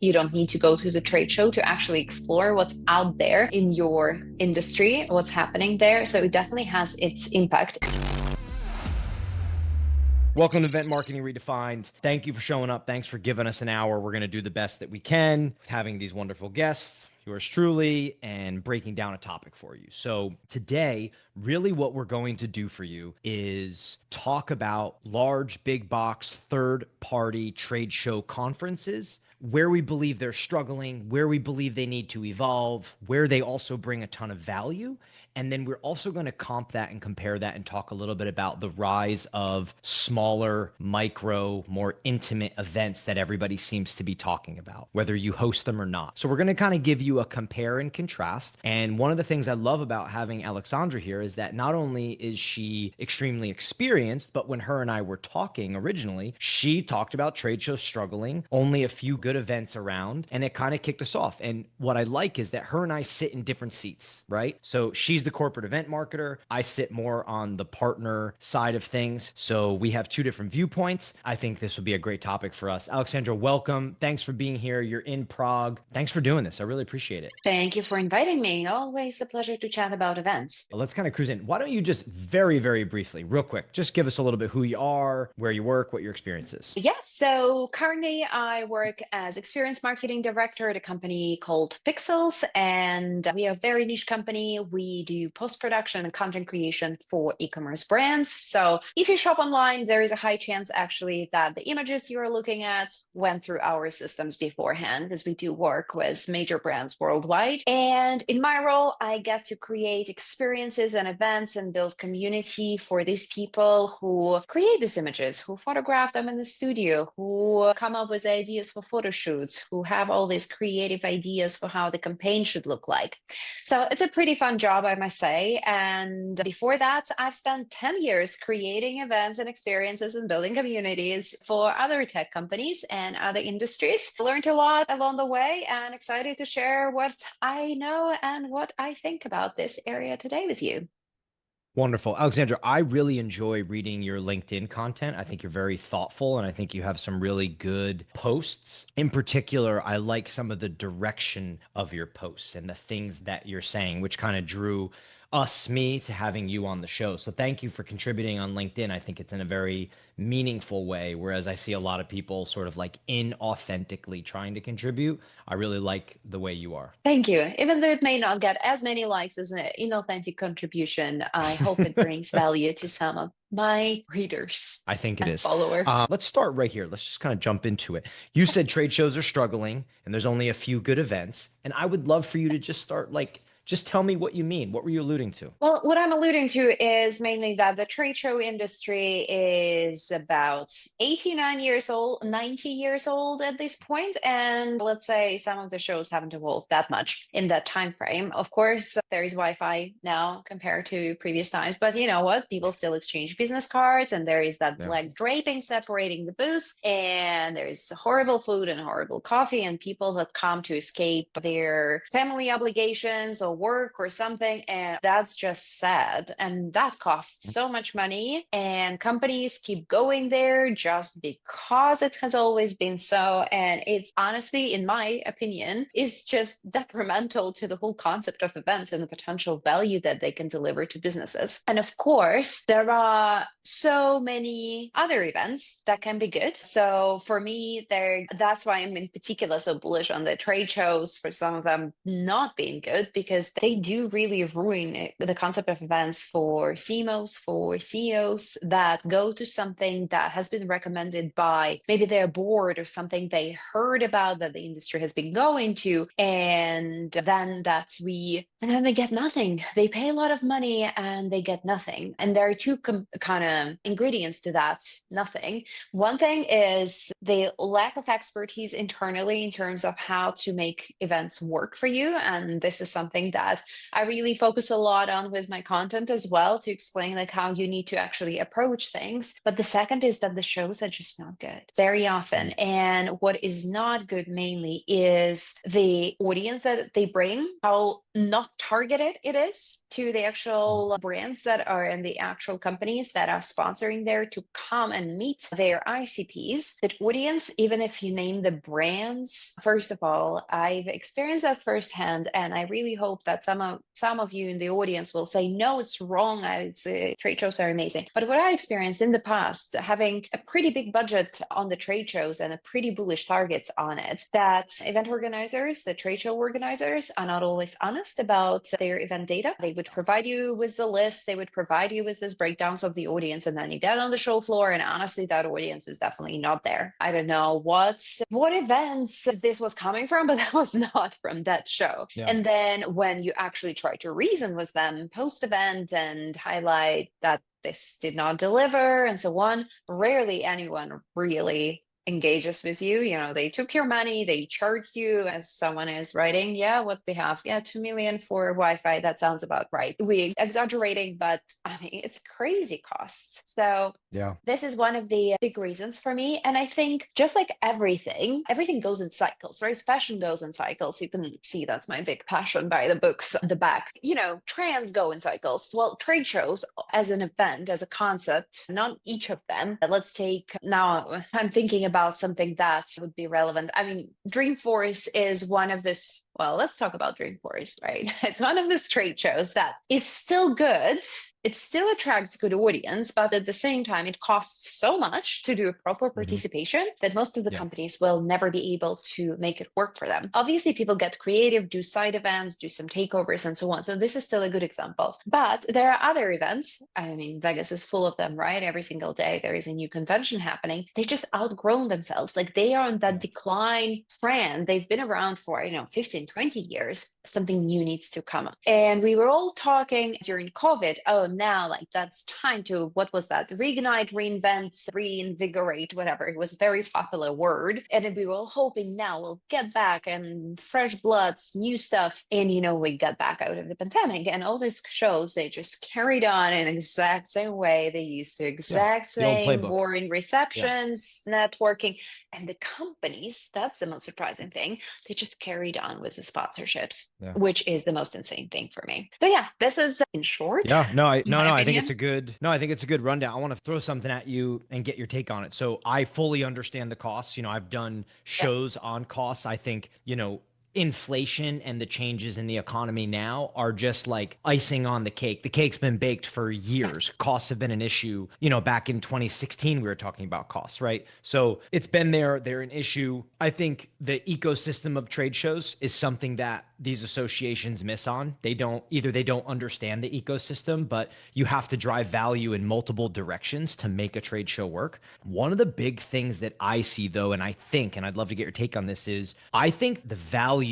You don't need to go to the trade show to actually explore what's out there in your industry, what's happening there. So it definitely has its impact. Welcome to Event Marketing Redefined. Thank you for showing up. Thanks for giving us an hour. We're going to do the best that we can, having these wonderful guests, yours truly, and breaking down a topic for you. So today, really what we're going to do for you is talk about large, big box, third-party trade show conferences, where we believe they're struggling, where we believe they need to evolve, where they also bring a ton of value. And then we're also going to comp that and compare that and talk a little bit about the rise of smaller, micro, more intimate events that everybody seems to be talking about, whether you host them or not. So we're going to kind of give you a compare and contrast. And one of the things I love about having Aleksandra here is that not only is she extremely experienced, but when her and I were talking originally, she talked about trade shows struggling, only a few good events around, and it kind of kicked us off. And what I like is that her and I sit in different seats, right? So she's the corporate event marketer. I sit more on the partner side of things. So we have two different viewpoints. I think this will be a great topic for us. Aleksandra, welcome. Thanks for being here. You're in Prague. Thanks for doing this. I really appreciate it. Thank you for inviting me. Always a pleasure to chat about events. Let's kind of cruise in. Why don't you just very, very briefly, real quick, just give us a little bit who you are, where you work, what your experience is. Yes, so currently I work as experience marketing director at a company called Pixelz, and we are a very niche company. We do post-production and content creation for e-commerce brands. So if you shop online, there is a high chance actually that the images you're looking at went through our systems beforehand, as we do work with major brands worldwide. And in my role, I get to create experiences and events and build community for these people who create these images, who photograph them in the studio, who come up with ideas for photo shoots, who have all these creative ideas for how the campaign should look like. So it's a pretty fun job, I must say. And before that, I've spent 10 years creating events and experiences and building communities for other tech companies and other industries. Learned a lot along the way and excited to share what I know and what I think about this area today with you. Wonderful. Aleksandra, I really enjoy reading your LinkedIn content. I think you're very thoughtful and I think you have some really good posts. In particular, I like some of the direction of your posts and the things that you're saying, which kind of drew me to having you on the show. So thank you for contributing on LinkedIn. I think it's in a very meaningful way, whereas I see a lot of people sort of like inauthentically trying to contribute. I really like the way you are. Thank you. Even though it may not get as many likes as an inauthentic contribution, I hope it brings value to some of my readers I think it and is. followers. Let's start right here. Let's just kind of jump into it. You said trade shows are struggling and there's only a few good events. And I would love for you to just start like, just tell me what you mean. What were you alluding to? Well, what I'm alluding to is mainly that the trade show industry is about 89 years old, 90 years old at this point, and let's say some of the shows haven't evolved that much in that time frame. Of course, there is Wi-Fi now compared to previous times, but you know what? People still exchange business cards, and there is that Yeah. black draping separating the booths, and there is horrible food and horrible coffee, and people that come to escape their family obligations or work or something, and that's just sad, and that costs so much money, and companies keep going there just because it has always been so, and it's honestly, in my opinion, is just detrimental to the whole concept of events and the potential value that they can deliver to businesses. And of course, there are so many other events that can be good. So for me, that's why I'm in particular so bullish on the trade shows, for some of them not being good, because they do really ruin the concept of events for CMOs, for CEOs that go to something that has been recommended by maybe their board or something they heard about that the industry has been going to, and then then they get nothing. They pay a lot of money and they get nothing. And there are two kind of ingredients to that nothing. One thing is the lack of expertise internally in terms of how to make events work for you. And this is something that I really focus a lot on with my content as well, to explain like how you need to actually approach things. But the second is that the shows are just not good very often. And what is not good mainly is the audience that they bring, how not targeted it is to the actual brands that are and the actual companies that are sponsoring there to come and meet their ICPs. That audience, even if you name the brands, first of all, I've experienced that firsthand, and I really hope that some of you in the audience will say, no, it's wrong. Trade shows are amazing. But what I experienced in the past, having a pretty big budget on the trade shows and a pretty bullish targets on it, that event organizers, the trade show organizers, are not always honest about their event data. They would provide you with the list, they would provide you with this breakdowns of the audience, and then you get on the show floor, and honestly, that audience is definitely not there. I don't know what events this was coming from, but that was not from that show. Yeah. And then when you actually try to reason with them post-event and highlight that this did not deliver and so on, rarely anyone really engages with you. You know, they took your money, they charged you, as someone is writing, what we have, 2 million for Wi-Fi. That sounds about right. We exaggerating, but I mean, it's crazy costs. So this is one of the big reasons for me. And I think just like everything goes in cycles, right? Fashion goes in cycles. You can see that's my big passion by the books on the back. You know, trends go in cycles. Well, trade shows as an event, as a concept, not each of them. Let's take now, I'm thinking about something that would be relevant. I mean, Dreamforce is one of this. Well, let's talk about Dreamforce, right? It's one of the trade shows that is still good. It still attracts good audience, but at the same time, it costs so much to do a proper participation that most of the companies will never be able to make it work for them. Obviously, people get creative, do side events, do some takeovers and so on. So this is still a good example. But there are other events. I mean, Vegas is full of them, right? Every single day there is a new convention happening. They just outgrown themselves. Like they are on that decline trend. They've been around for, 15, 20 years. Something new needs to come up. And we were all talking during COVID, now like that's time to, what was that? Reignite, reinvent, reinvigorate, whatever. It was a very popular word. And we were all hoping now we'll get back and fresh bloods, new stuff. And we got back out of the pandemic, and all these shows, they just carried on in exact same way they used to, same boring receptions, networking. And the companies, that's the most surprising thing, they just carried on with the sponsorships, which is the most insane thing for me. So this is in short. I think it's a good rundown. I want to throw something at you and get your take on it. So I fully understand the costs. I've done shows on costs. I think, inflation and the changes in the economy now are just like icing on the cake. The cake's been baked for years. Costs have been an issue. Back in 2016, we were talking about costs, right? So it's been there. They're an issue. I think the ecosystem of trade shows is something that these associations miss on. They don't understand the ecosystem, but you have to drive value in multiple directions to make a trade show work. One of the big things that I see though, and I'd love to get your take on this, is I think the value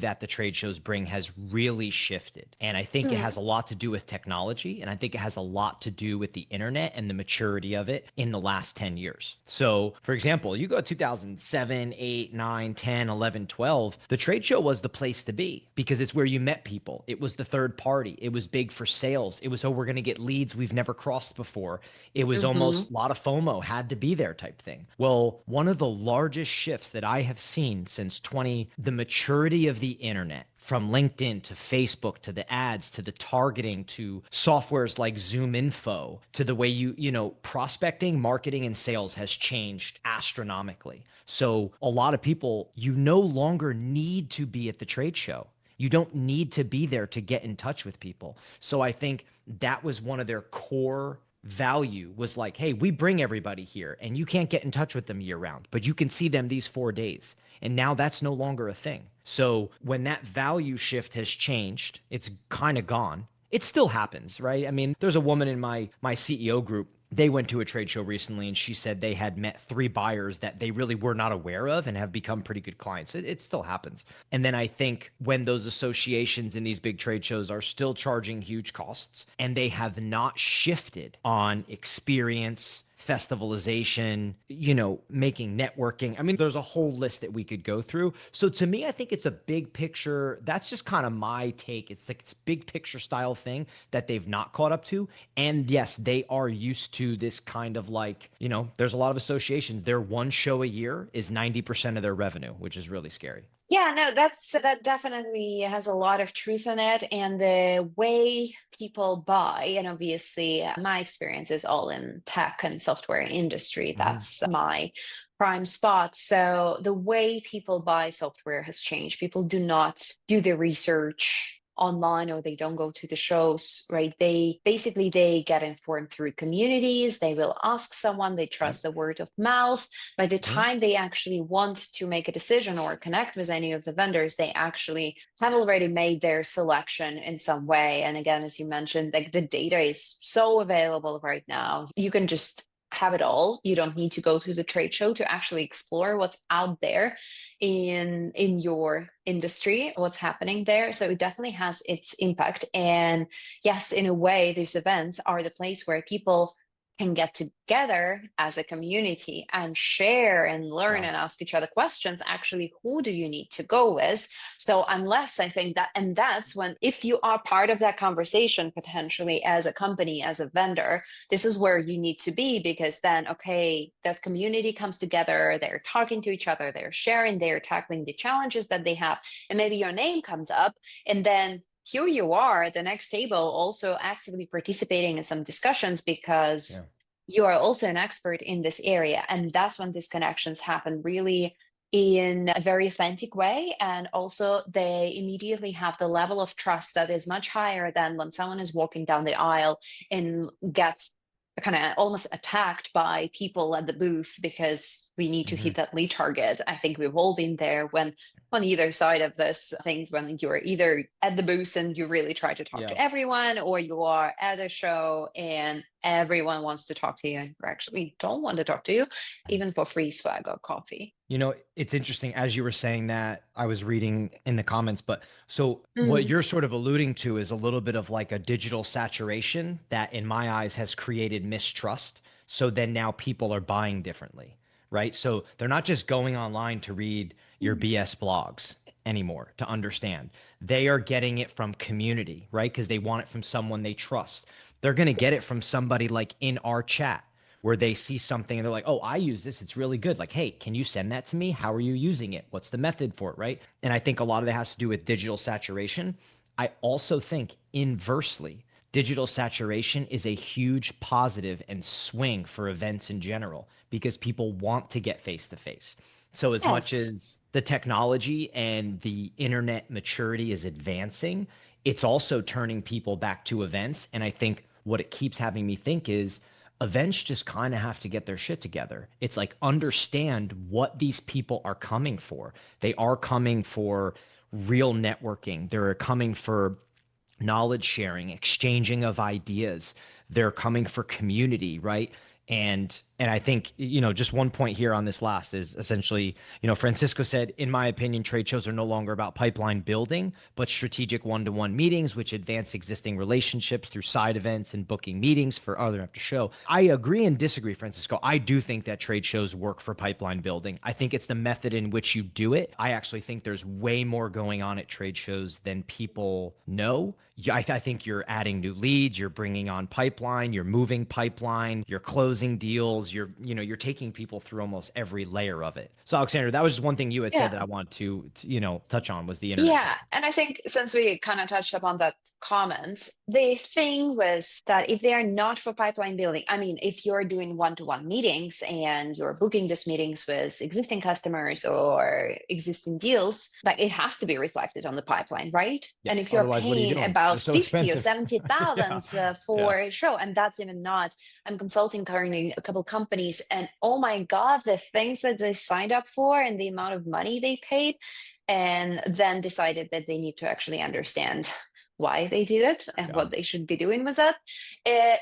that the trade shows bring has really shifted. And I think it has a lot to do with technology. And I think it has a lot to do with the internet and the maturity of it in the last 10 years. So for example, you go 2007, 8, 9, 10, 11, 12, the trade show was the place to be because it's where you met people. It was the third party. It was big for sales. It was, we're going to get leads we've never crossed before. It was almost a lot of FOMO, had to be there type thing. Well, one of the largest shifts that I have seen since the maturity of the internet, from LinkedIn to Facebook to the ads to the targeting to softwares like Zoom Info to the way prospecting, marketing, and sales has changed astronomically. So a lot of people, you no longer need to be at the trade show. You don't need to be there to get in touch with people. So I think that was one of their core value, was like, hey, we bring everybody here and you can't get in touch with them year round, but you can see them these 4 days. And now that's no longer a thing. So when that value shift has changed, it's kind of gone. It still happens, right? I mean, there's a woman in my CEO group. They went to a trade show recently and she said they had met 3 buyers that they really were not aware of and have become pretty good clients. It still happens. And then I think when those associations in these big trade shows are still charging huge costs and they have not shifted on experience, festivalization, making networking. I mean, there's a whole list that we could go through. So to me, I think it's a big picture. That's just kind of my take. It's like it's big picture style thing that they've not caught up to. And yes, they are used to this kind of like, there's a lot of associations. Their one show a year is 90% of their revenue, which is really scary. Yeah, no, that definitely has a lot of truth in it. And the way people buy, and obviously my experience is all in tech and software industry. Mhm. That's my prime spot. So the way people buy software has changed. People do not do the research online, or they don't go to the shows, right? They get informed through communities. They will ask someone, they Yep. trust the word of mouth. By the Mhm. time they actually want to make a decision or connect with any of the vendors, they actually have already made their selection in some way. And again, as you mentioned, like the data is so available right now. You can just have it all. You don't need to go to the trade show to actually explore what's out there in your industry, what's happening there. So it definitely has its impact. And yes, in a way, these events are the place where people can get together as a community and share and learn Yeah. and ask each other questions. Actually, who do you need to go with? So unless I think that, and that's when, if you are part of that conversation potentially as a company, as a vendor, this is where you need to be, because then, okay, that community comes together, they're talking to each other, they're sharing, they're tackling the challenges that they have, and maybe your name comes up, and then here you are at the next table also actively participating in some discussions because Yeah. you are also an expert in this area. And that's when these connections happen really in a very authentic way. And also they immediately have the level of trust that is much higher than when someone is walking down the aisle and gets kind of almost attacked by people at the booth because we need to Mhm. hit that lead target. I think we've all been there when on either side of this things, when you're either at the booth and you really try to talk Yeah. to everyone, or you are at a show and everyone wants to talk to you and you actually don't want to talk to you, even for free swag or coffee. It's interesting as you were saying that, I was reading in the comments, but so what Mm. you're sort of alluding to is a little bit of like a digital saturation that in my eyes has created mistrust. So then now people are buying differently, right? So they're not just going online to read your BS blogs anymore to understand. They are getting it from community, right? Because they want it from someone they trust. They're going to get it Yes. from somebody like in our chat where they see something and they're like, oh, I use this. It's really good. Like, hey, can you send that to me? How are you using it? What's the method for it? Right. And I think a lot of that has to do with digital saturation. I also think inversely, digital saturation is a huge positive and swing for events in general because people want to get face to face. So, as much Yes. as the technology and the internet maturity is advancing, it's also turning people back to events. And I think what it keeps having me think is events just kind of have to get their shit together. It's like understand what these people are coming for. They are coming for real networking. They're coming for knowledge sharing, exchanging of ideas. They're coming for community, right? And I think, just one point here on this last is essentially, Francisco said, in my opinion, trade shows are no longer about pipeline building, but strategic one-to-one meetings, which advance existing relationships through side events and booking meetings for other after show. I agree and disagree, Francisco. I do think that trade shows work for pipeline building. I think it's the method in which you do it. I actually think there's way more going on at trade shows than people know. Yeah, I think you're adding new leads, you're bringing on pipeline, you're moving pipeline, you're closing deals, you're taking people through almost every layer of it. So Alexander, that was just one thing you had said Yeah. that I wanted to touch on was the internet Yeah, side. and I think since we kind of touched upon that comment, the thing was that if they are not for pipeline building, I mean, if you're doing one-to-one meetings and you're booking these meetings with existing customers or existing deals, like it has to be reflected on the pipeline, right? And Yes. if you're Otherwise, what are you paying doing? They're about so 50 or expensive. 70,000 Yeah. Yeah. for a show, and that's even not, I'm consulting currently a couple companies, and oh my God, the things that they signed up for and the amount of money they paid, and then decided that they need to actually understand why they did it and Yeah. what they should be doing with it.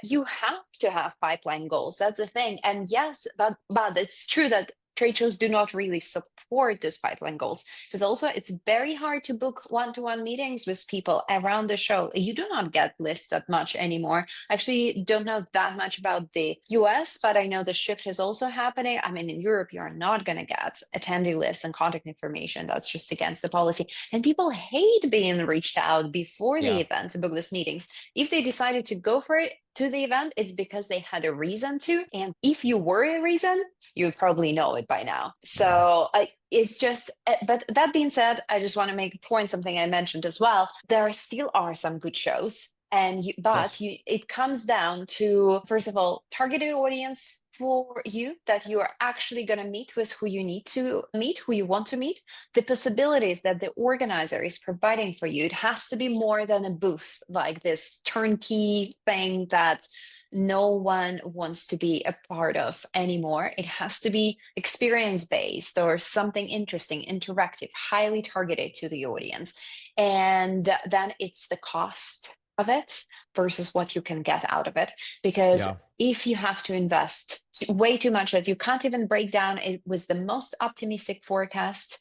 You have to have pipeline goals. That's the thing. And yes, but it's true that trade shows do not really support those pipeline goals, because also it's very hard to book one-to-one meetings with people around the show. You do not get lists that much anymore. Actually, don't know that much about the US, but I know the shift is also happening. I mean, in Europe, you are not going to get attendee lists and contact information. That's just against the policy. And people hate being reached out before the Yeah. event to book these meetings. If they decided to go for it to the event, it's because they had a reason to. And if you were a reason, you would probably know it by now. So it's just, but that being said, I just want to make a point, something I mentioned as well. There still are some good shows. And it comes down to, first of all, targeted audience for you that you are actually going to meet with, who you need to meet, who you want to meet, the possibilities that the organizer is providing for you. It has to be more than a booth, like this turnkey thing that no one wants to be a part of anymore. It has to be experience-based or something interesting, interactive, highly targeted to the audience. And then it's the cost of it versus what you can get out of it. Because if you have to invest way too much that you can't even break down, it was the most optimistic forecast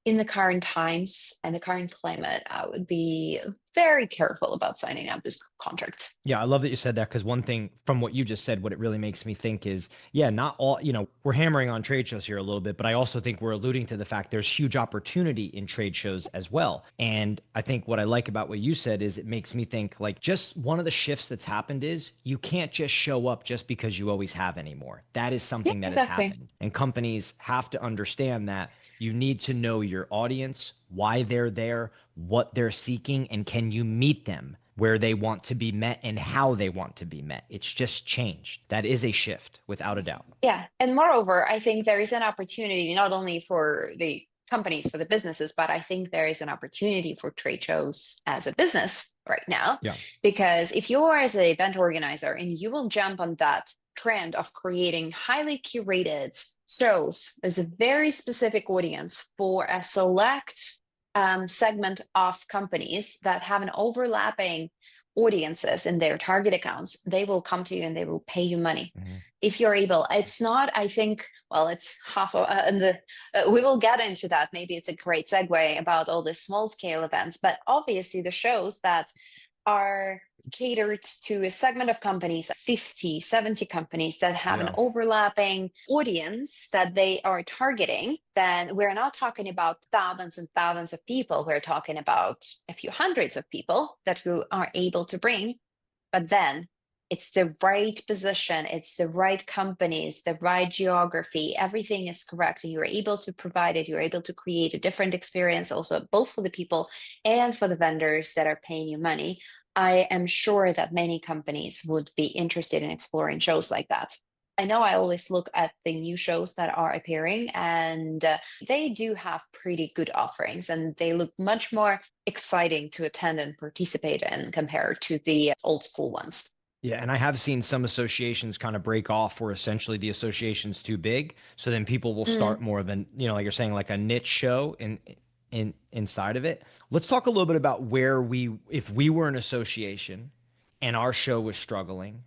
in the current times and the current climate, I would be very careful about signing up these contracts. Yeah, I love that you said that, because one thing from what you just said, what it really makes me think is, not all, we're hammering on trade shows here a little bit, but I also think we're alluding to the fact there's huge opportunity in trade shows as well. And I think what I like about what you said is it makes me think, like, just one of the shifts that's happened is you can't just show up just because you always have anymore. That is something that has happened. And companies have to understand that you need to know your audience, why they're there, what they're seeking, and can you meet them where they want to be met and how they want to be met. It's just changed. That is a shift, without a doubt. Yeah. And moreover, I think there is an opportunity not only for the companies, for the businesses, but I think there is an opportunity for trade shows as a business right now. Yeah. Because if you are as an event organizer and you will jump on that trend of creating highly curated shows as a very specific audience for a select segment of companies that have an overlapping audiences in their target accounts, they will come to you and they will pay you money. Mm-hmm. If you're able. It's not, I think, well, it's half of, we will get into that. Maybe it's a great segue about all the small scale events, but obviously the shows that are catered to a segment of companies, 50, 70 companies that have an overlapping audience that they are targeting, then we're not talking about thousands and thousands of people. We're talking about a few hundreds of people that you are able to bring. But then it's the right position, it's the right companies, the right geography, everything is correct. You're able to provide it, you're able to create a different experience also, both for the people and for the vendors that are paying you money. I am sure that many companies would be interested in exploring shows like that. I know I always look at the new shows that are appearing, and they do have pretty good offerings, and they look much more exciting to attend and participate in compared to the old school ones. Yeah, and I have seen some associations kind of break off where essentially the association's too big. So then people will start more of an, like you're saying, like a niche show inside of it. Let's talk a little bit about if we were an association and our show was struggling,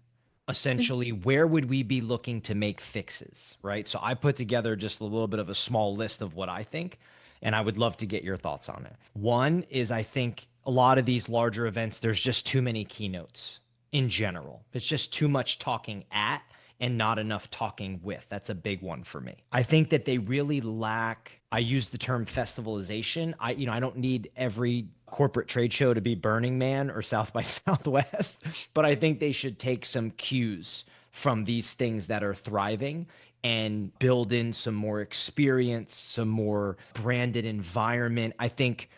essentially, where would we be looking to make fixes, right? So I put together just a little bit of a small list of what I think, and I would love to get your thoughts on it. One is, I think a lot of these larger events, there's just too many keynotes in general. It's just too much talking at and not enough talking with. That's a big one for me. I think that they really lack, I use the term festivalization. I don't need every corporate trade show to be Burning Man or South by Southwest, but I think they should take some cues from these things that are thriving and build in some more experience, some more branded environment. I think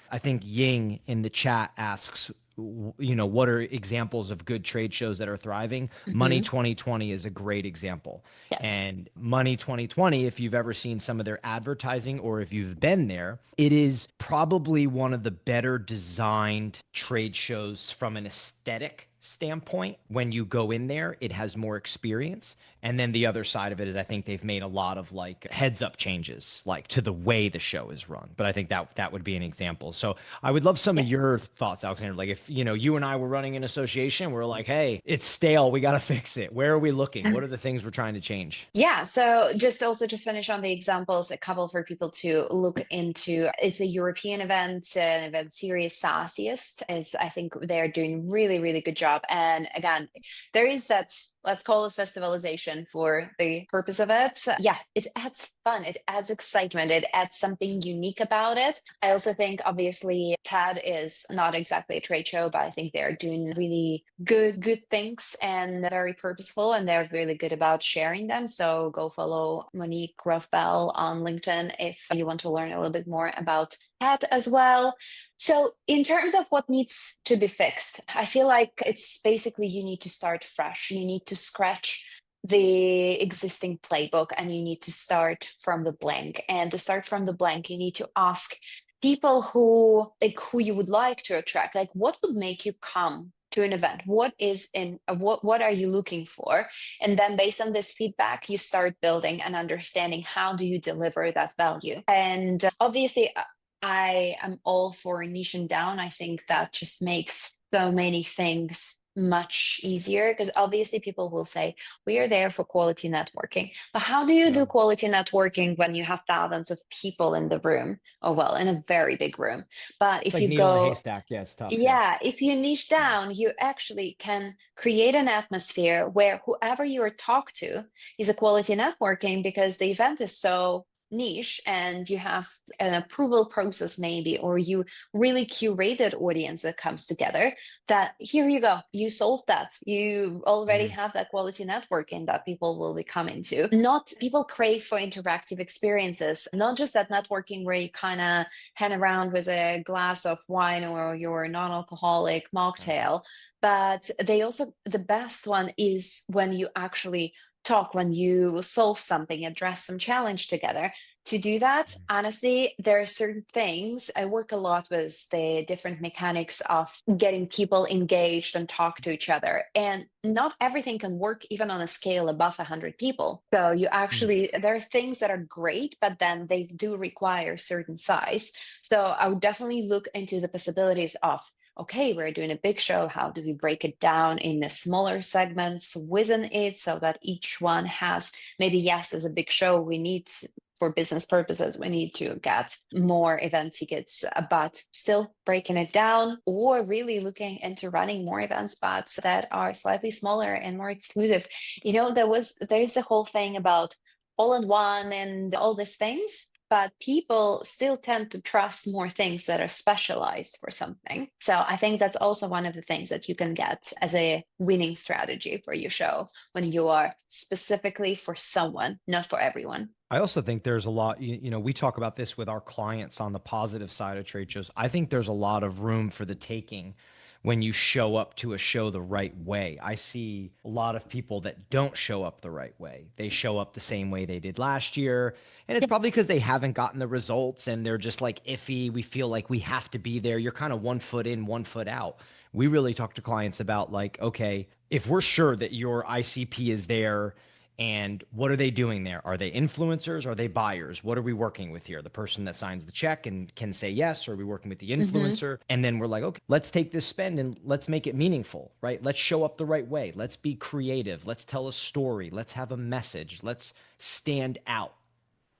Ying in the chat asks, what are examples of good trade shows that are thriving? Money 2020 is a great example. Yes. And Money 2020, if you've ever seen some of their advertising or if you've been there, it is probably one of the better designed trade shows from an aesthetic standpoint. When you go in there, it has more experience. And then the other side of it is I think they've made a lot of like heads up changes like to the way the show is run. But I think that would be an example. So I would love some of your thoughts, Alexandra. Like if, you and I were running an association, we're like, hey, it's stale. We got to fix it. Where are we looking? What are the things we're trying to change? Yeah, so just also to finish on the examples, a couple for people to look into. It's a European event, an event series. Sassiest is, I think they're doing really, really good job. And again, there is that, let's call it festivalization for the purpose of it. Yeah, it adds fun, it adds excitement, it adds something unique about it. I also think obviously TED is not exactly a trade show, but I think they're doing really good things and very purposeful, and they're really good about sharing them. So go follow Monique Ruffbell on LinkedIn if you want to learn a little bit more about TED as well. So in terms of what needs to be fixed, I feel like it's basically you need to start fresh. You need to scratch the existing playbook and you need to start from the blank. And to start from the blank, you need to ask people who you would like to attract, like what would make you come to an event? What are you looking for? And then based on this feedback, you start building and understanding how do you deliver that value. And obviously I am all for niching down. I think that just makes so many things much easier because obviously people will say we are there for quality networking, but how do you do quality networking when you have thousands of people in the room, or well, in a very big room? But if Like you needle in a go, haystack. Yeah, it's tough. Yeah. yeah, if you niche down, you actually can create an atmosphere where whoever you are talk to is a quality networking because the event is so niche and you have an approval process maybe, or you really curated audience that comes together, that here you go, you solved that, you already have that quality networking that people will be coming to. Not people crave for interactive experiences, not just that networking where you kind of hang around with a glass of wine or your non-alcoholic mocktail, but they also, the best one is when you actually talk, when you solve something, address some challenge together. To do that, honestly, there are certain things. I work a lot with the different mechanics of getting people engaged and talk to each other. And not everything can work even on a scale above 100 people. So you actually, there are things that are great, but then they do require certain size. So I would definitely look into the possibilities of, okay, we're doing a big show. How do we break it down in the smaller segments within it so that each one has maybe, yes, as a big show, we need for business purposes, we need to get more event tickets, but still breaking it down, or really looking into running more events, but that are slightly smaller and more exclusive. There's the whole thing about all in one and all these things, but people still tend to trust more things that are specialized for something. So I think that's also one of the things that you can get as a winning strategy for your show when you are specifically for someone, not for everyone. I also think there's a lot, we talk about this with our clients on the positive side of trade shows. I think there's a lot of room for the taking when you show up to a show the right way. I see a lot of people that don't show up the right way. They show up the same way they did last year. And it's probably because they haven't gotten the results and they're just like iffy. We feel like we have to be there. You're kind of 1 foot in, 1 foot out. We really talk to clients about like, okay, if we're sure that your ICP is there, and what are they doing there? Are they influencers? Are they buyers? What are we working with here? The person that signs the check and can say yes, or are we working with the influencer? And then we're like, okay, let's take this spend and let's make it meaningful, right? Let's show up the right way. Let's be creative. Let's tell a story. Let's have a message. Let's stand out.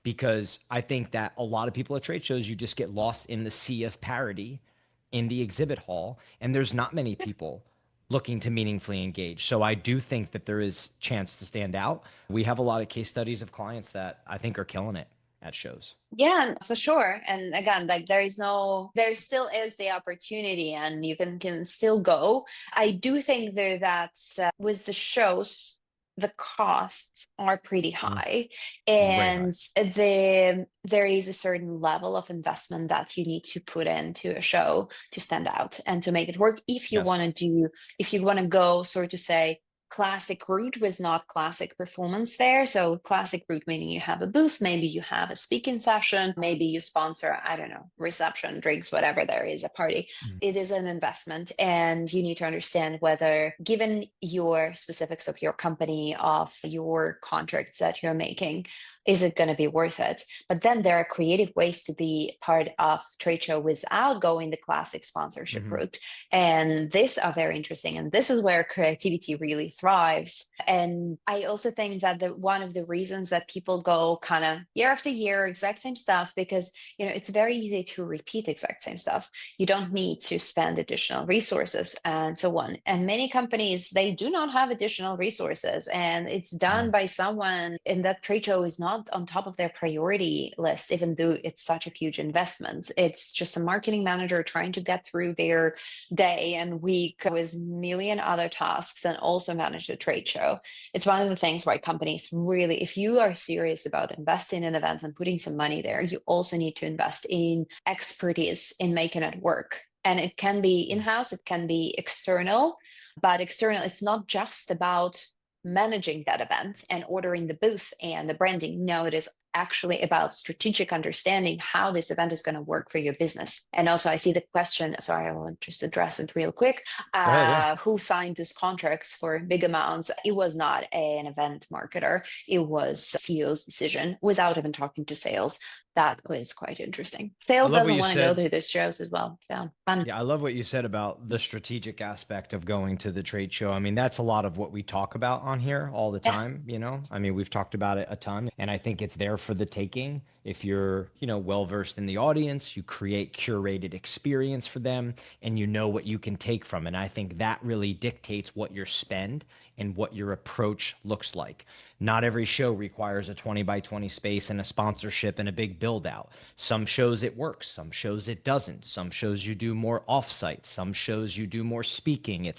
Because I think that a lot of people at trade shows, you just get lost in the sea of parody in the exhibit hall, and there's not many people looking to meaningfully engage. So I do think that there is chance to stand out. We have a lot of case studies of clients that I think are killing it at shows. Yeah, for sure. And again, like there still is the opportunity and you can still go. I do think though that with the shows, the costs are pretty high, and there is a certain level of investment that you need to put into a show to stand out and to make it work. If you want to go, sort of say, classic route was not classic performance there. So classic route meaning you have a booth, maybe you have a speaking session, maybe you sponsor, I don't know, reception, drinks, whatever there is, a party. Mm. It is an investment, and you need to understand whether, given your specifics of your company, of your contracts that you're making, is it going to be worth it? But then there are creative ways to be part of trade show without going the classic sponsorship Mm-hmm. route. And these are very interesting. And this is where creativity really thrives. And I also think that one of the reasons that people go kind of year after year, exact same stuff, because, it's very easy to repeat exact same stuff. You don't need to spend additional resources and so on. And many companies, they do not have additional resources, and it's done by someone, and that trade show is not on top of their priority list, even though it's such a huge investment. It's just a marketing manager trying to get through their day and week with a million other tasks and also manage the trade show. It's one of the things why companies really, if you are serious about investing in events and putting some money there, you also need to invest in expertise in making it work. And it can be in-house, it can be external, but external, it's not just about managing that event and ordering the booth and the branding. No, it is actually about strategic understanding how this event is going to work for your business. And also, I see the question, sorry, I will just address it real quick. Go ahead, yeah. Who signed these contracts for big amounts? It was not an event marketer. It was CEO's decision without even talking to sales. That was quite interesting. I Sales love what doesn't you want to go said. through those shows as well. So fun. Yeah, I love what you said about the strategic aspect of going to the trade show. I mean, that's a lot of what we talk about on here all the Yeah. time, I mean, we've talked about it a ton, and I think it's there for the taking. If you're, well versed in the audience, you create curated experience for them, and you know what you can take from it. And I think that really dictates what your spend and what your approach looks like. Not every show requires a 20 by 20 space and a sponsorship and a big build out. Some shows it works, some shows it doesn't. Some shows you do more offsite, some shows you do more speaking.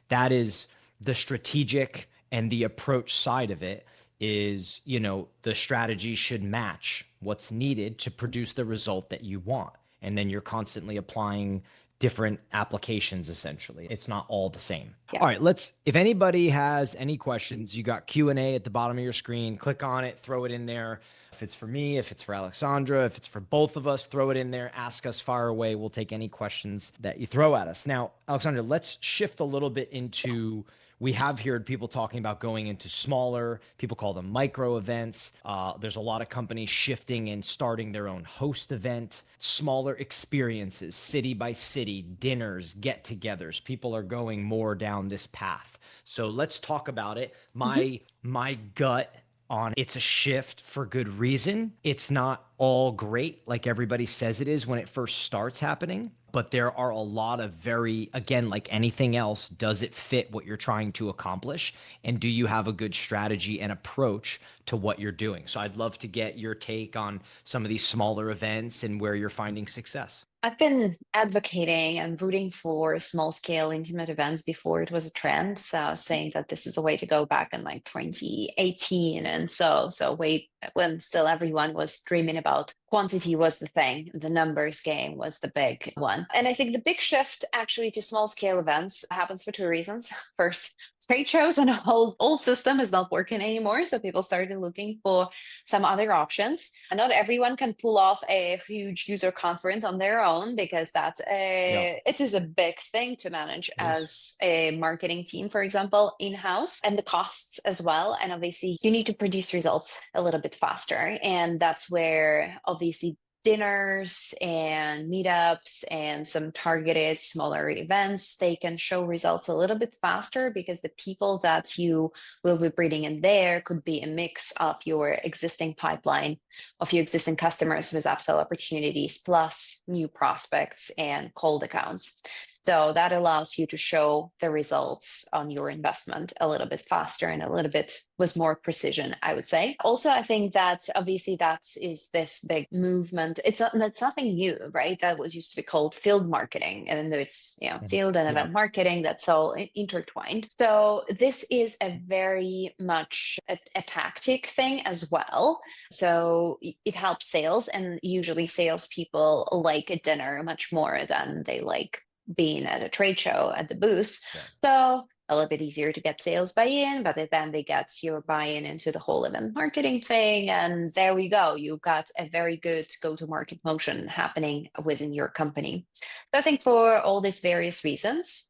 That is the strategic and the approach side of it is, the strategy should match what's needed to produce the result that you want. And then you're constantly applying different applications. Essentially, it's not all the same. Yeah. All right, if anybody has any questions, you got Q&A at the bottom of your screen, click on it, throw it in there. If it's for me, if it's for Aleksandra, if it's for both of us, throw it in there, ask us, fire away. We'll take any questions that you throw at us. Now, Aleksandra, let's shift a little bit into, we have heard people talking about going into smaller, people call them micro events. There's a lot of companies shifting and starting their own host event, smaller experiences, city by city, dinners, get-togethers. People are going more down this path. So let's talk about it. My gut on it's a shift for good reason. It's not all great like everybody says it is when it first starts happening, but there are a lot of again, like anything else, does it fit what you're trying to accomplish? And do you have a good strategy and approach to what you're doing? So I'd love to get your take on some of these smaller events and where you're finding success. I've been advocating and rooting for small scale intimate events before it was a trend. So saying that this is a way to go back in like 2018. And so way when still everyone was dreaming about quantity was the thing. The numbers game was the big one. And I think the big shift actually to small scale events happens for two reasons. First, trade shows and a whole old system is not working anymore. So people started looking for some other options. And not everyone can pull off a huge user conference on their own, because it is a big thing to manage as a marketing team, for example, in-house, and the costs as well. And obviously you need to produce results a little bit faster. And that's where obviously dinners and meetups and some targeted smaller events, they can show results a little bit faster, because the people that you will be bringing in there could be a mix of your existing pipeline of your existing customers with upsell opportunities, plus new prospects and cold accounts. So that allows you to show the results on your investment a little bit faster and a little bit with more precision, I would say. Also, I think that obviously that is this big movement. That's nothing new, right? That was used to be called field marketing, and it's field and event marketing. That's all intertwined. So this is a very much a tactic thing as well. So it helps sales, and usually salespeople like a dinner much more than they like being at a trade show at the booth. So a little bit easier to get sales buy-in, but then they get your buy-in into the whole event marketing thing. And there we go. You've got a very good go-to-market motion happening within your company. So I think for all these various reasons,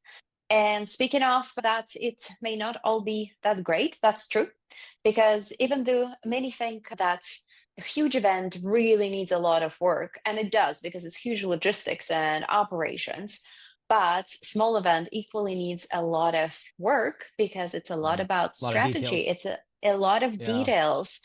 and speaking of that, it may not all be that great. That's true. Because even though many think that a huge event really needs a lot of work, and it does because it's huge logistics and operations, but small event equally needs a lot of work because it's a lot about A lot of strategy. details. It's a lot of Yeah. details.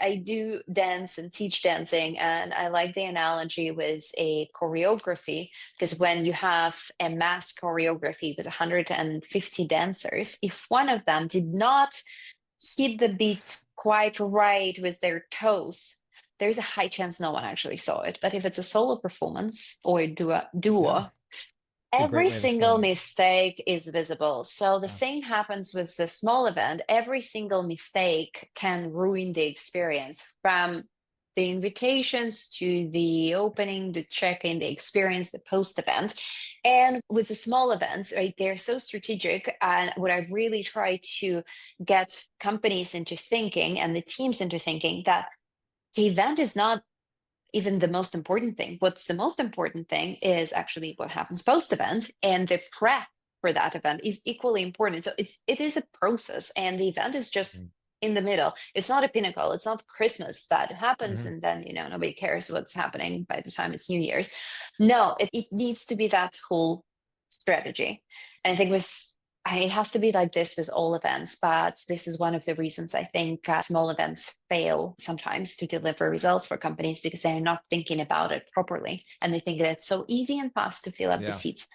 I do dance and teach dancing, and I like the analogy with a choreography because when you have a mass choreography with 150 dancers, if one of them did not hit the beat quite right with their toes, there's a high chance no one actually saw it. But if it's a solo performance or a Yeah. duo, It's a great every way of single explaining it. mistake is visible. So the Yeah. same happens with the small event. Every single mistake can ruin the experience from the invitations to the opening, the check-in, the experience, the post-event. And with the small events, right, they're so strategic. And what I've really tried to get companies into thinking and the teams into thinking that the event is not even the most important thing. What's the most important thing is actually what happens post event, and the prep for that event is equally important. So it is a process, and the event is just in the middle. It's not a pinnacle. It's not Christmas that happens, Mm-hmm. and then nobody cares what's happening by the time it's New Year's. No, it needs to be that whole strategy. And I think it has to be like this with all events, but this is one of the reasons I think small events fail sometimes to deliver results for companies because they're not thinking about it properly. And they think that it's so easy and fast to fill up the Yeah. seats.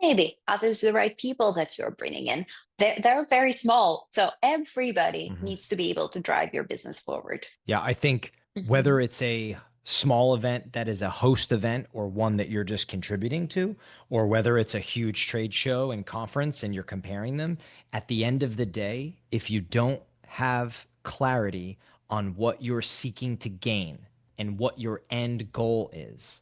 Maybe others, the right people that you're bringing in, they're very small. So everybody Mm-hmm. needs to be able to drive your business forward. Yeah. I think whether it's a small event that is a host event or one that you're just contributing to, or whether it's a huge trade show and conference and you're comparing them, at the end of the day, if you don't have clarity on what you're seeking to gain and what your end goal is,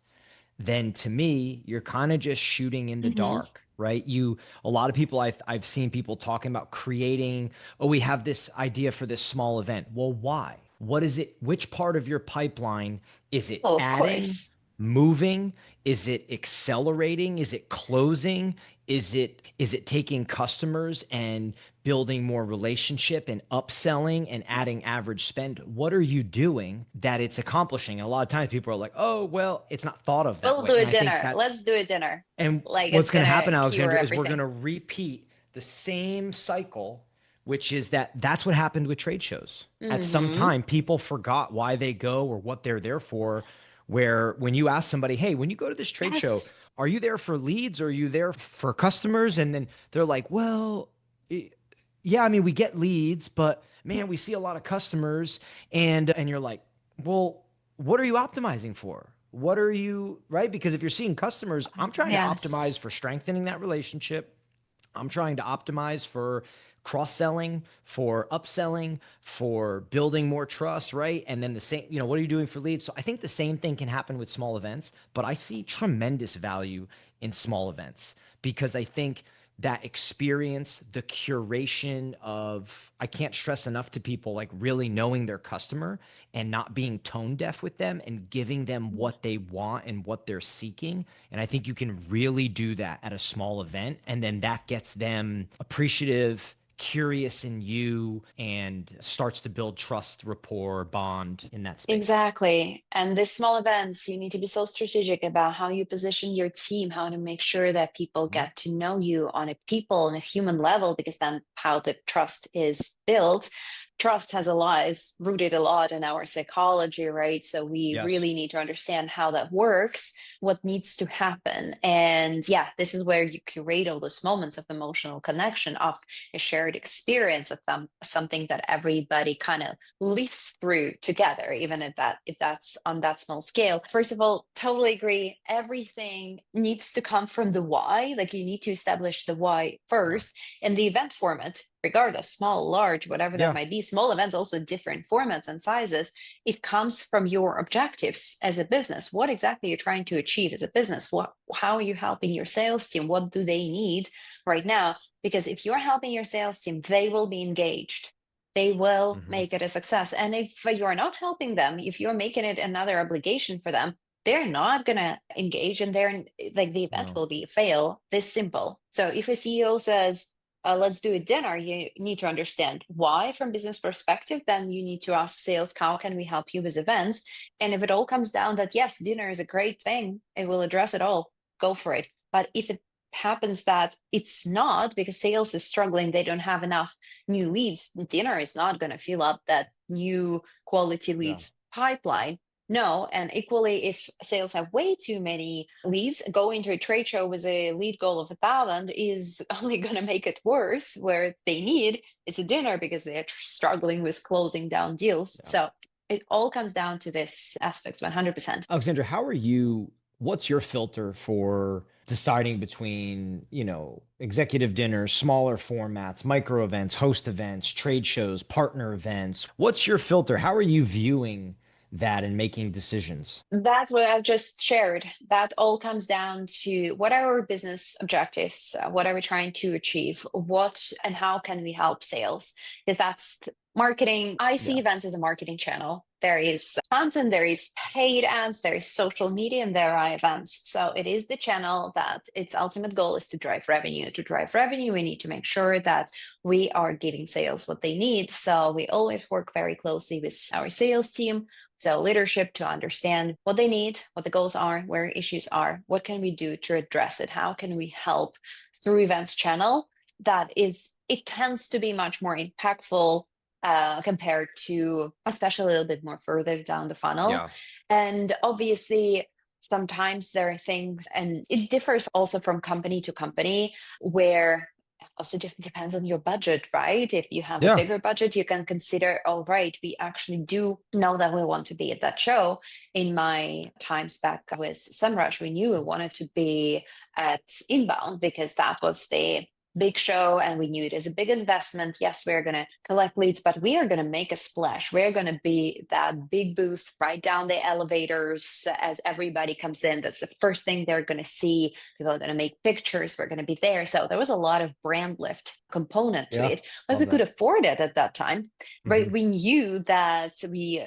then to me, you're kind of just shooting in the Mm-hmm. dark, right? A lot of people, I've seen people talking about creating, oh, we have this idea for this small event. Well, why? What is it? Which part of your pipeline is it Oh, of adding, course. moving? Is it accelerating? Is it closing? Is it taking customers and building more relationship and upselling and adding average spend? What are you doing that it's accomplishing? And a lot of times people are like, oh, well, it's not thought of that We'll way. do a And I think dinner. that's, Let's do a dinner. and Like what's it's going to gonna happen, cure Alexandra, is we're going everything. to repeat the same cycle, which is that's what happened with trade shows. At some Mm-hmm. time, people forgot why they go or what they're there for. Where when you ask somebody, hey, when you go to this trade show, Yes. are you there for leads or are you there for customers? And then they're like, well, yeah, I mean, we get leads, but man, we see a lot of customers. And you're like, well, what are you optimizing for? What are you, right? Because if you're seeing customers, I'm trying to Yes. optimize for strengthening that relationship. I'm trying to optimize for cross selling, for upselling, for building more trust, right? And then the same, what are you doing for leads? So I think the same thing can happen with small events, but I see tremendous value in small events because I think that experience, the curation of, I can't stress enough to people like really knowing their customer and not being tone deaf with them and giving them what they want and what they're seeking. And I think you can really do that at a small event. And then that gets them appreciative, curious in you, and starts to build trust, rapport, bond in that space. Exactly. And these small events, you need to be so strategic about how you position your team, how to make sure that people Mhm. get to know you on on a human level, because then how the trust is built. Trust is rooted a lot in our psychology, right? So we Yes. really need to understand how that works, what needs to happen. And yeah, this is where you curate all those moments of emotional connection, of a shared experience of them, something that everybody kind of lives through together, even if that's on that small scale. First of all, totally agree. Everything needs to come from the why. Like you need to establish the why Yeah. first. And the event format regardless, small, large, whatever that Yeah. might be, small events, also different formats and sizes, it comes from your objectives as a business. What exactly you're trying to achieve as a business? How are you helping your sales team? What do they need right now? Because if you're helping your sales team, they will be engaged. They will make it a success. And if you're not helping them, if you're making it another obligation for them, they're not going to engage, and they're like, the event No. will be a fail. This simple. So if a CEO says, let's do a dinner, you need to understand why from business perspective. Then you need to ask sales, how can we help you with events? And if it all comes down that, yes, dinner is a great thing, it will address it all, go for it. But if it happens that it's not, because sales is struggling, they don't have enough new leads, dinner is not going to fill up that new quality Yeah. leads pipeline. No. And equally, if sales have way too many leads, going to a trade show with a lead goal of 1,000 is only going to make it worse. Where they need is a dinner because they're struggling with closing down deals. Yeah. So it all comes down to this aspect, 100%. Aleksandra, what's your filter for deciding between, executive dinners, smaller formats, micro events, host events, trade shows, partner events? What's your filter? How are you viewing that and making decisions? That's what I've just shared. That all comes down to what are our business objectives? What are we trying to achieve? What and how can we help sales? Because that's marketing. I see Yeah. events as a marketing channel. There is content, there is paid ads, there is social media, and there are events. So it is the channel that its ultimate goal is to drive revenue. To drive revenue, we need to make sure that we are giving sales what they need. So we always work very closely with our sales team, so leadership, to understand what they need, what the goals are, where issues are, what can we do to address it, how can we help through events channel. It tends to be much more impactful compared to, especially a little bit more further down the funnel. Yeah. And obviously, sometimes there are things, and it differs also from company to company, where also depends on your budget, right? If you have a Yeah. bigger budget, you can consider, all right, we actually do know that we want to be at that show. In my times back with SEMrush, we knew we wanted to be at Inbound because that was the big show and we knew it is a big investment. Yes, we're going to collect leads, but we are going to make a splash. We're going to be that big booth right down the elevators as everybody comes in. That's the first thing they're going to see. People are going to make pictures. We're going to be there. So there was a lot of brand lift component to Yeah. it, but Love we could that. afford it at that time, right? Mhm. We knew that we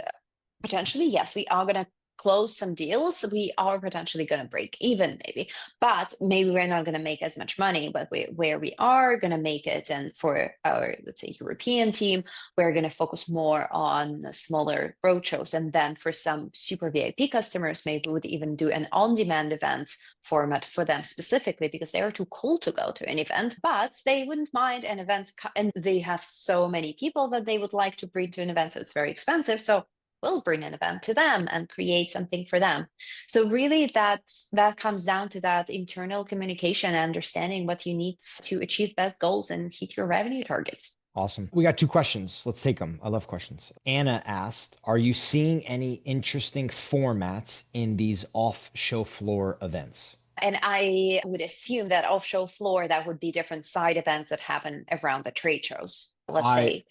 potentially, yes, we are going to close some deals. We are potentially going to break even, maybe, but maybe we're not going to make as much money. But where we are going to make it, and for our, let's say, European team, we're going to focus more on the smaller roadshows. And then for some super VIP customers, maybe we would even do an on-demand event format for them specifically, because they are too cool to go to an event, but they wouldn't mind an event. And they have so many people that they would like to bring to an event, so it's very expensive. So we'll bring an event to them and create something for them. So really that comes down to that internal communication and understanding what you need to achieve best goals and hit your revenue targets. Awesome. We got 2 questions. Let's take them. I love questions. Anna asked, are you seeing any interesting formats in these off-show floor events? And I would assume that off-show floor, that would be different side events that happen around the trade shows, let's I say.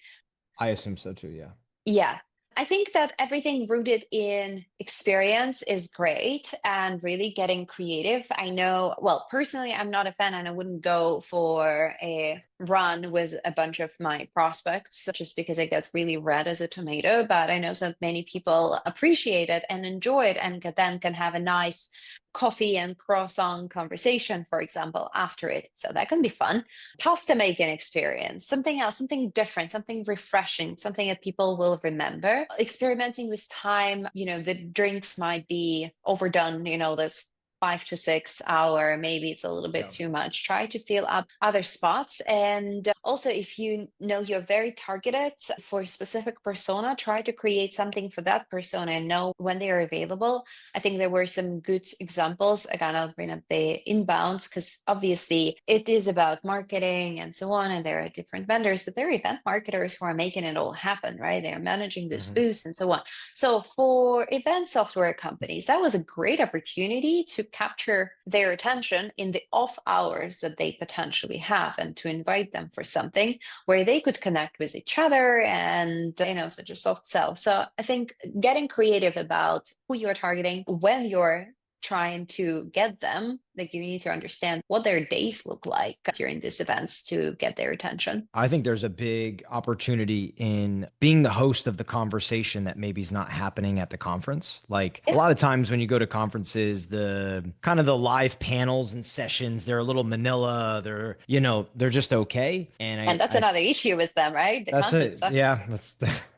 I assume so too, yeah. Yeah. I think that everything rooted in experience is great, and really getting creative. I know, well, personally, I'm not a fan and I wouldn't go for a run with a bunch of my prospects just because I get really red as a tomato. But I know that many people appreciate it and enjoy it, and then can have a nice coffee and croissant conversation, for example, after it. So that can be fun. Pasta making experience, something else, something different, something refreshing, something that people will remember. Experimenting with time, the drinks might be overdone, this 5 to 6 hour, maybe it's a little bit Yeah. too much. Try to fill up other spots. And also, if you know you're very targeted for a specific persona, try to create something for that persona and know when they are available. I think there were some good examples. Again, I'll bring up the inbounds because obviously it is about marketing and so on, and there are different vendors, but there are event marketers who are making it all happen, right? They're managing this boost and so on. So for event software companies, that was a great opportunity to capture their attention in the off hours that they potentially have, and to invite them for something where they could connect with each other and, such a soft sell. So I think getting creative about who you're targeting when you're trying to get them, like you need to understand what their days look like during these events to get their attention. I think there's a big opportunity in being the host of the conversation that maybe is not happening at the conference. Like a lot of times when you go to conferences, the kind of the live panels and sessions, they're a little manila. They're just okay. And that's another issue with them, right? The content sucks. Yeah,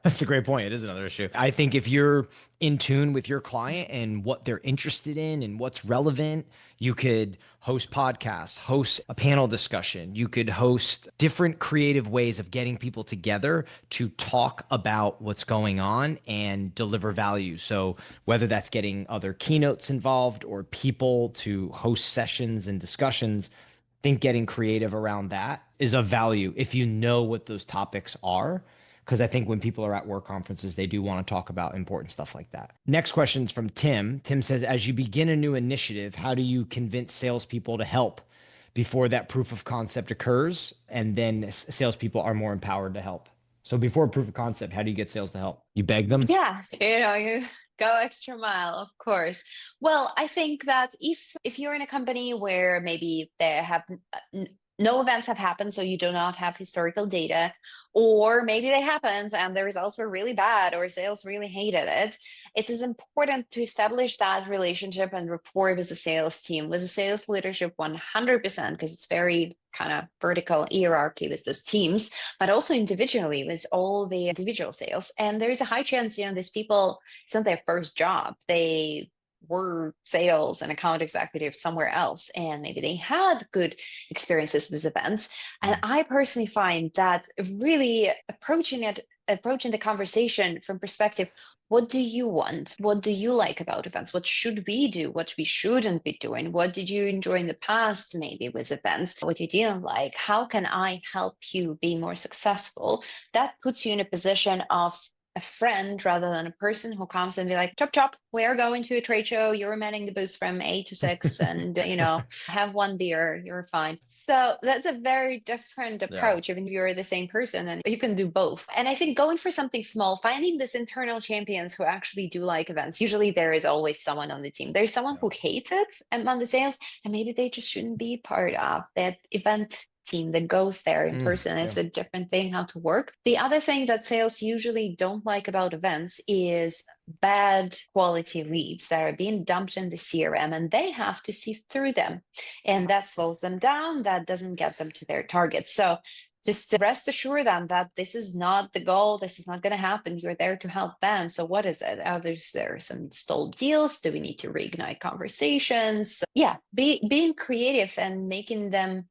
that's a great point. It is another issue. I think if you're in tune with your client and what they're interested in and what's relevant, you could host podcasts, host a panel discussion. You could host different creative ways of getting people together to talk about what's going on and deliver value. So whether that's getting other keynotes involved or people to host sessions and discussions, I think getting creative around that is of value if you know what those topics are. Because I think when people are at work conferences, they do want to talk about important stuff like that. Next question is from Tim. Tim says, as you begin a new initiative, how do you convince salespeople to help before that proof of concept occurs? And then salespeople are more empowered to help. So before proof of concept, how do you get sales to help? You beg them? Yes, you go extra mile, of course. Well, I think that if you're in a company where maybe there have no events have happened, so you do not have historical data, or maybe they happened and the results were really bad or sales really hated it, it is important to establish that relationship and rapport with the sales team, with the sales leadership 100%, because it's very kind of vertical hierarchy with those teams, but also individually with all the individual sales. And there is a high chance, these people, it's not their first job. They were sales and account executives somewhere else, and maybe they had good experiences with events. And I personally find that really approaching the conversation from perspective, what do you want? What do you like about events? What should we do? What we shouldn't be doing? What did you enjoy in the past, maybe with events? What you didn't like? How can I help you be more successful? That puts you in a position of a friend rather than a person who comes and be like, chop, chop, we're going to a trade show. You're manning the booth from 8 to 6 and, have one beer, you're fine. So that's a very different approach. Even if you're the same person, and you can do both. And I think going for something small, finding this internal champions who actually do like events. Usually there is always someone on the team. There's someone who hates it on the sales, and maybe they just shouldn't be part of that event team that goes there in person. It's a different thing how to work. The other thing that sales usually don't like about events is bad quality leads that are being dumped in the CRM, and they have to sift through them, and that slows them down. That doesn't get them to their targets. So just rest assured them that this is not the goal. This is not going to happen. You're there to help them. So what is it? There some stalled deals? Do we need to reignite conversations? Yeah, being creative and making them,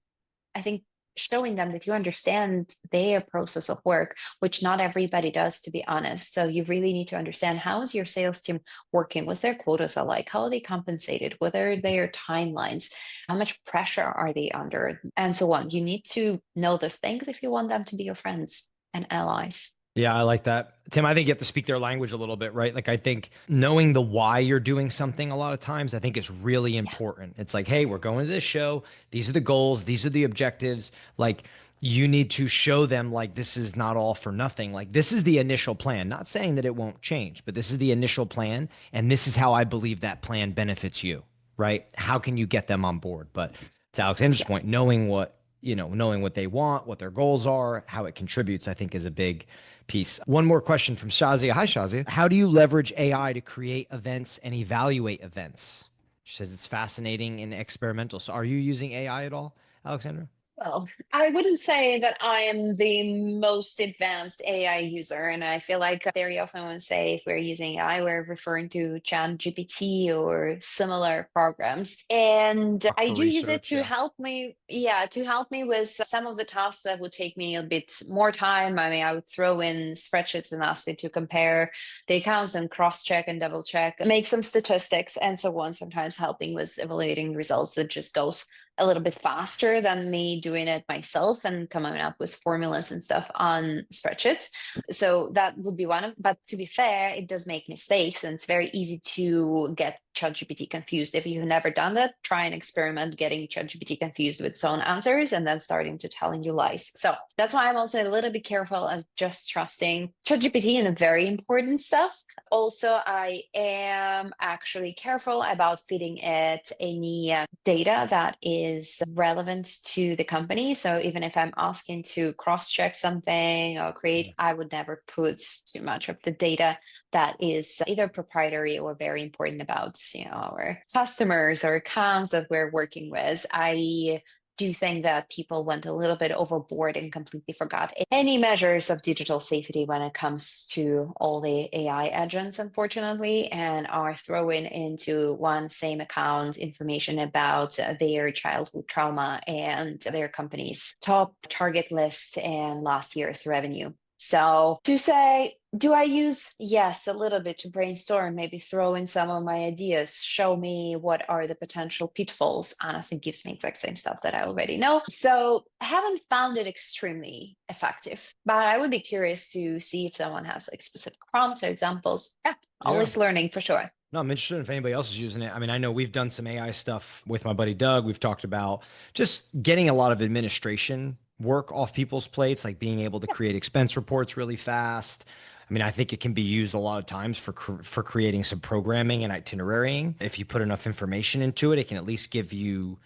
I think, showing them that you understand their process of work, which not everybody does, to be honest. So you really need to understand, how is your sales team working, what their quotas are like, how are they compensated, what are their timelines, how much pressure are they under, and so on. You need to know those things if you want them to be your friends and allies. Yeah, I like that. Tim, I think you have to speak their language a little bit, right? Like, I think knowing the why you're doing something a lot of times, I think is really important. It's like, hey, we're going to this show. These are the goals. These are the objectives. Like, you need to show them, like, this is not all for nothing. Like, this is the initial plan. Not saying that it won't change, but this is the initial plan. And this is how I believe that plan benefits you, right? How can you get them on board? But to Alexandra's point, knowing what they want, what their goals are, how it contributes, I think is a big piece. One more question from Shazia. Hi, Shazia. How do you leverage AI to create events and evaluate events? She says it's fascinating and experimental. So are you using AI at all, Aleksandra? Well, I wouldn't say that I am the most advanced AI user. And I feel like very often when we say if we're using AI, we're referring to ChatGPT or similar programs. And I do use it to help me, with some of the tasks that would take me a bit more time. I mean, I would throw in spreadsheets and ask it to compare the accounts and cross-check and double-check, make some statistics and so on, sometimes helping with evaluating results that just goes a little bit faster than me doing it myself and coming up with formulas and stuff on spreadsheets. So that would be one of, but to be fair, it does make mistakes and it's very easy to get ChatGPT confused. If you've never done that, try and experiment getting ChatGPT confused with its own answers and then starting to telling you lies. So that's why I'm also a little bit careful of just trusting ChatGPT in the very important stuff. Also, I am actually careful about feeding it any data that is relevant to the company. So even if I'm asking to cross-check something or create, I would never put too much of the data that is either proprietary or very important about, our customers or accounts that we're working with. I do think that people went a little bit overboard and completely forgot any measures of digital safety when it comes to all the AI agents, unfortunately, and are throwing into one same account information about their childhood trauma and their company's top target list and last year's revenue. So to say, do I use? Yes, a little bit to brainstorm, maybe throw in some of my ideas, show me what are the potential pitfalls. Honestly, gives me exact same stuff that I already know. So I haven't found it extremely effective, but I would be curious to see if someone has like specific prompts or examples. Yeah, always learning for sure. No, I'm interested if anybody else is using it. I mean, I know we've done some AI stuff with my buddy Doug. We've talked about just getting a lot of administration work off people's plates, like being able to create expense reports really fast. I mean, I think it can be used a lot of times for creating some programming and itinerarying. If you put enough information into it, it can at least get you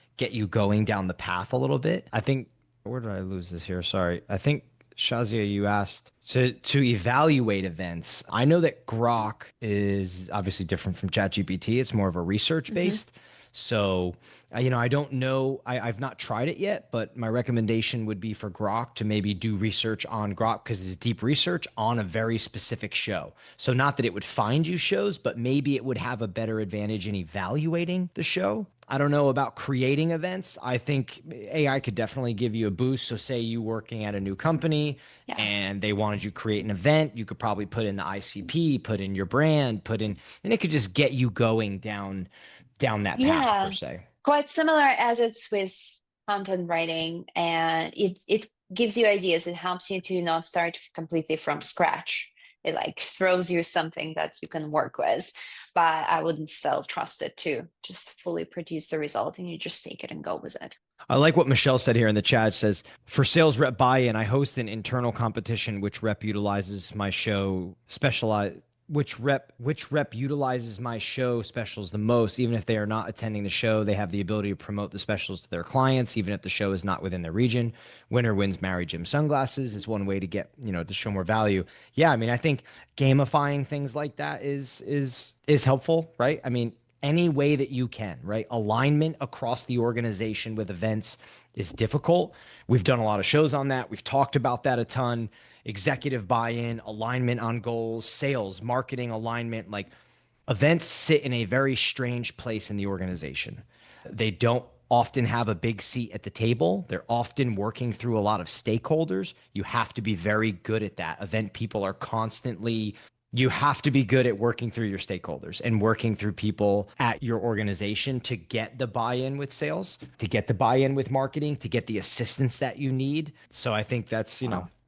going down the path a little bit. I think, where did I lose this here? Sorry. I think Shazia, you asked to evaluate events. I know that Grok is obviously different from ChatGPT. It's more of a research based. So, I don't know. I've not tried it yet, but my recommendation would be for Grok to maybe do research on Grok because it's deep research on a very specific show. So not that it would find you shows, but maybe it would have a better advantage in evaluating the show. I don't know about creating events. I think AI could definitely give you a boost. So say you working at a new company and they wanted you to create an event, you could probably put in the ICP, put in your brand, and it could just get you going down that path per se. Quite similar as it's with content writing, and it gives you ideas. It helps you to not start completely from scratch. It like throws you something that you can work with, but I wouldn't still trust it to just fully produce the result, and you just take it and go with it. I like what Michelle said here in the chat. It says, for sales rep buy-in, I host an internal competition which rep utilizes my show which rep utilizes my show specials the most. Even if they are not attending the show, they have the ability to promote the specials to their clients, even if the show is not within their region. Winner wins Mary Jim sunglasses is one way to get, to show more value. Yeah, I mean, I think gamifying things like that is helpful, right? I mean, any way that you can, right? Alignment across the organization with events is difficult. We've done a lot of shows on that. We've talked about that a ton. Executive buy-in, alignment on goals, sales, marketing alignment. Like, events sit in a very strange place in the organization. They don't often have a big seat at the table. They're often working through a lot of stakeholders. You have to be very good at that. Event people are you have to be good at working through your stakeholders and working through people at your organization to get the buy-in with sales, to get the buy-in with marketing, to get the assistance that you need. So I think that's,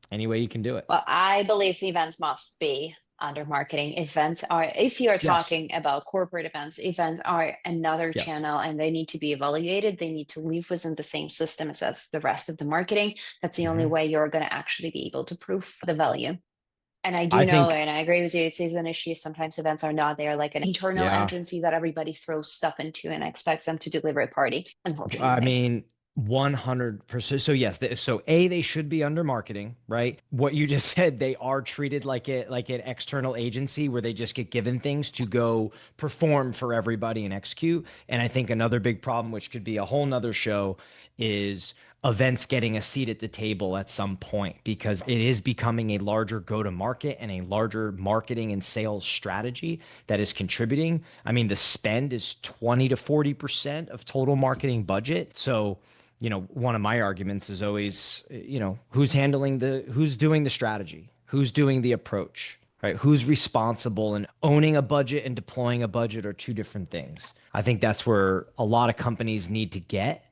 any way you can do it. Well, I believe events must be under marketing. Events are, if you're talking about corporate events are another channel, and they need to be evaluated. They need to live within the same system as the rest of the marketing. That's the only way you're going to actually be able to prove the value. And I know, and I agree with you, it is an issue. Sometimes events are not there, like an internal agency that everybody throws stuff into and expects them to deliver a party, unfortunately. I mean, 100%. So yes, they should be under marketing, right? What you just said, they are treated like an external agency where they just get given things to go perform for everybody and execute. And I think another big problem, which could be a whole nother show, is events getting a seat at the table at some point, because it is becoming a larger go-to-market and a larger marketing and sales strategy that is contributing. I mean, the spend is 20 to 40% of total marketing budget. So, one of my arguments is always, who's doing the strategy, who's doing the approach, right? Who's responsible, and owning a budget and deploying a budget are two different things. I think that's where a lot of companies need to get.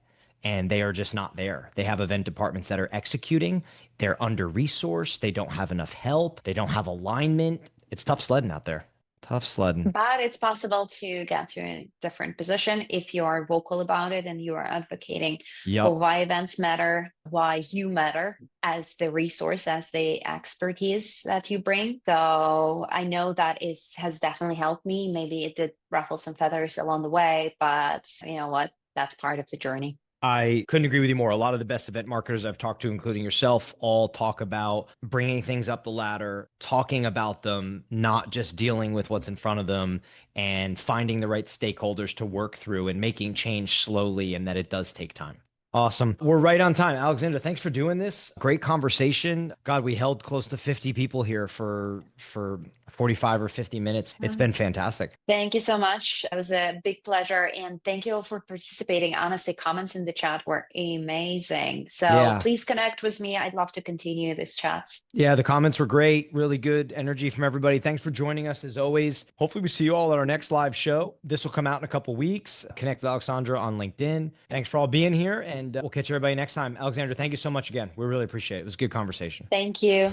And they are just not there. They have event departments that are executing. They're under-resourced. They don't have enough help. They don't have alignment. It's tough sledding out there. Tough sledding. But it's possible to get to a different position if you are vocal about it and you are advocating Yep. for why events matter, why you matter as the resource, as the expertise that you bring. So I know that has definitely helped me. Maybe it did ruffle some feathers along the way, but you know what? That's part of the journey. I couldn't agree with you more. A lot of the best event marketers I've talked to, including yourself, all talk about bringing things up the ladder, talking about them, not just dealing with what's in front of them, and finding the right stakeholders to work through and making change slowly, and that it does take time. Awesome. We're right on time. Aleksandra, thanks for doing this. Great conversation. God, we held close to 50 people here for 45 or 50 minutes. It's been fantastic. Thank you so much. It was a big pleasure. And thank you all for participating. Honestly, comments in the chat were amazing. So please connect with me. I'd love to continue this chat. Yeah, the comments were great. Really good energy from everybody. Thanks for joining us as always. Hopefully we see you all at our next live show. This will come out in a couple weeks. Connect with Aleksandra on LinkedIn. Thanks for all being here, and we'll catch everybody next time. Aleksandra, thank you so much again. We really appreciate it. It was a good conversation. Thank you.